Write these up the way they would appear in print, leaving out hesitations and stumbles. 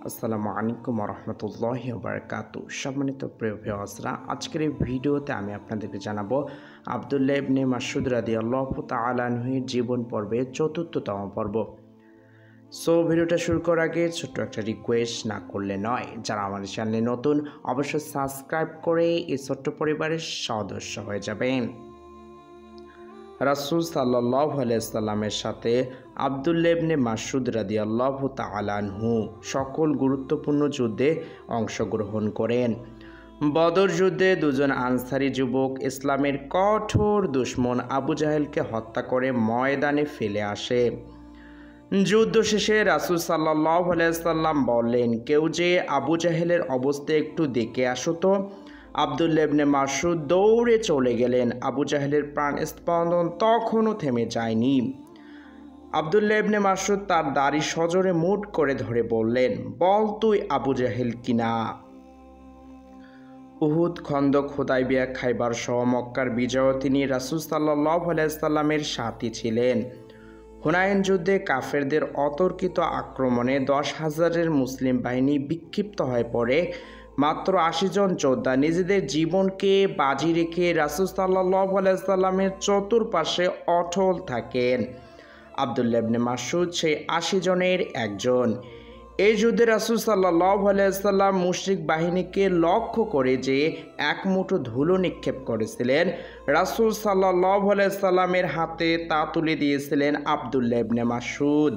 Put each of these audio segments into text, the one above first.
আসসালামু আলাইকুম রহমতুল্লাহি ওয়া বারাকাতুহু। সম্মানিত প্রিয় ভিউয়ার্সরা, আজকের এই ভিডিওতে আমি আপনাদেরকে জানাবো আব্দুল্লাহ ইবনে মাসউদ রাদিয়াল্লাহু তাআলা আনহুর জীবন পর্বে ৪র্থতম পর্ব। সো ভিডিওটা শুরু করার আগে ছোট্ট একটা রিকোয়েস্ট না করলে নয়, যারা আমাদের চ্যানেলে নতুন অবশ্যই সাবস্ক্রাইব করে এই ছোট্ট পরিবারের সদস্য হয়ে যাবেন। রাসূল সাল্লাল্লাহু আলাইহি সাল্লামের সাথে আব্দুল্লাহ ইবনে মাসউদ রাদিয়াল্লাহু তাআলা আনহু সকল গুরুত্বপূর্ণ যুদ্ধে অংশগ্রহণ করেন। বদর যুদ্ধে দুজন আনসারী যুবক ইসলামের কঠোর দুশমন আবু জাহেলকে হত্যা করে ময়দানে ফেলে আসে। যুদ্ধ শেষে রাসূল সাল্লাল্লাহু আলাইহি সাল্লাম বললেন, কেউ যে আবু জাহেলের অবস্থা একটু দেখে আসো তো। আব্দুল্লাহ ইবনে মাসউদ দৌড়ে চলে গেলেন। আবু জাহেলের প্রাণ স্পন্দন তখনও থেমে যায়নি। আব্দুল্লাহ ইবনে মাসউদ তার দাড়ি সজোরে মুঠ করে ধরে বললেন, বল তুই আবু জাহেল কিনা। উহুদ, খন্দক, হুদায়বিয়া, খাইবার সহ মক্কার বিজয় তিনি রাসূল সাল্লাল্লাহু আলাইহি সাল্লামের সাথী ছিলেন। হুনাইন যুদ্ধে কাফেরদের অতর্কিত আক্রমণে 10,000-এর মুসলিম বাহিনী বিক্ষিপ্ত হয়ে পড়ে। মাত্র 80 জন যোদ্ধা নিজেদের জীবনকে বাজি রেখে রাসূল সাল্লাল্লাহু আলাইহি সাল্লামের চতুর্পাশে অটল থাকেন। আব্দুল্লাহ ইবনে মাসউদ সেই 80 জনের একজন। এই যুদ্ধে রাসূল সাল্লাল্লাহু আলাইহি সাল্লাম মুশরিক বাহিনীকে লক্ষ্য করে যে এক মুঠো ধুলো নিক্ষেপ করেছিলেন, রাসূল সাল্লাল্লাহু আলাইহি সাল্লামের হাতে তা তুলে দিয়েছিলেন আব্দুল্লাহ ইবনে মাসউদ।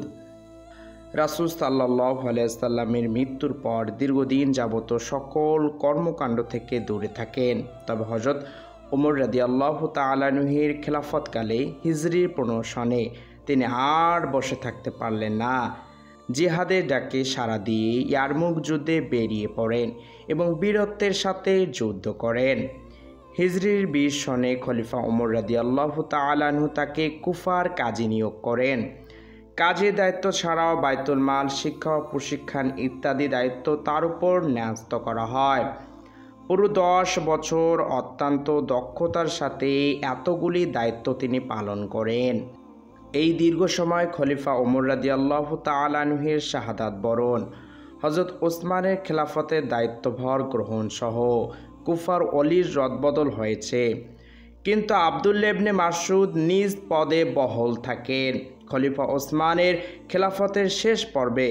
রাসূল সাল্লাল্লাহু আলাইহি সাল্লামের মৃত্যুর পর দীর্ঘদিন যাবত সকল কর্মকাণ্ড থেকে দূরে থাকেন। তবে হযরত ওমর রাদিয়াল্লাহু তাআলা আনহুর খেলাফতকালে হিজরির 15 সনে তিনি আর বসে থাকতে পারলেন না। জিহাদের ডাকে সাড়া দিয়ে ইয়ারমুক যুদ্ধে বেরিয়ে পড়েন এবং বীরত্বের সাথে যুদ্ধ করেন। হিজরির 20 সনে খলিফা ওমর রাদিয়াল্লাহু তাআলা আনহু তাকে কুফার কাজী নিয়োগ করেন। কাজের দায়িত্ব ছাড়াও বাইতুল মাল, শিক্ষা ও প্রশিক্ষণ ইত্যাদি দায়িত্ব তার উপর ন্যস্ত করা হয়। পুরো 10 বছর অত্যন্ত দক্ষতার সাথে এতগুলি দায়িত্ব তিনি পালন করেন। এই দীর্ঘ সময় খলিফা ওমর রাদিয়াল্লাহু তাআলা আনহুর শাহাদাত বরণ, হযরত ওসমানের খেলাফতের দায়িত্বভার গ্রহণ সহ কুফার অলির রদবদল হয়েছে। কিন্তু আব্দুল্লাহ ইবনে মাসউদ নিজ পদে বহাল থাকেন। খলিফা ওসমানের খেলাফতের শেষ পর্বে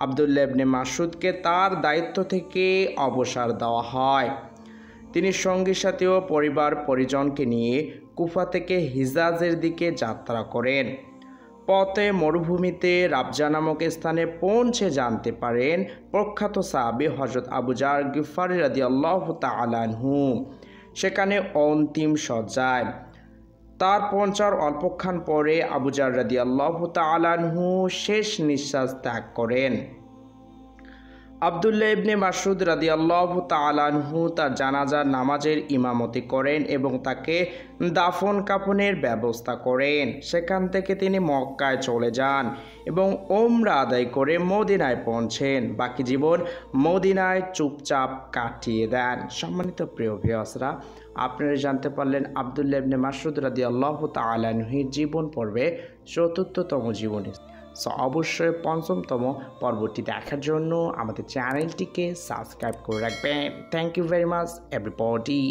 আব্দুল্লাহ ইবনে মাসউদকে তার দায়িত্ব থেকে অবসর দেওয়া হয়। তিনি সঙ্গী সাথী ও পরিবার পরিজনকে নিয়ে কুফা থেকে হিজাজের দিকে যাত্রা করেন। পথে মরুভূমিতে রাবজা নামক স্থানে পৌঁছে জানতে পারেন প্রখ্যাত সাহাবী হযরত আবু যার গিফারি রাদিয়াল্লাহু তাআলা আনহু সেখানে অন্তিম শয্যায়। তার পৌঁছার অল্পক্ষণ পরে আবু যার রাদিয়াল্লাহু তাআলা আনহু শেষ নিঃশ্বাস ত্যাগ করেন। আব্দুল্লাহ ইবনে মাসউদ রাদিয়াল্লাহু তাআলা আনহু তার জানাজার নামাজের ইমামতি করেন এবং তাকে দাফন কাফনের ব্যবস্থা করেন। সেখান থেকে তিনি মক্কায় চলে যান এবং উমরা আদায় করে মদিনায় পৌঁছেন। বাকি জীবন মদিনায় চুপচাপ কাটিয়ে দেন। সম্মানিত প্রিয় ভিউয়ার্সরা, আপনারা জানতে পারলেন আব্দুল্লাহ ইবনে মাসউদ রাদিয়াল্লাহু তাআলা আনহুর জীবন পর্বে ৪র্থতম জীবনী। সো অবশ্যই ৫ম পর্বটি দেখার জন্য আমাদের চ্যানেলটিকে সাবস্ক্রাইব করে রাখবেন। Thank you very much everybody.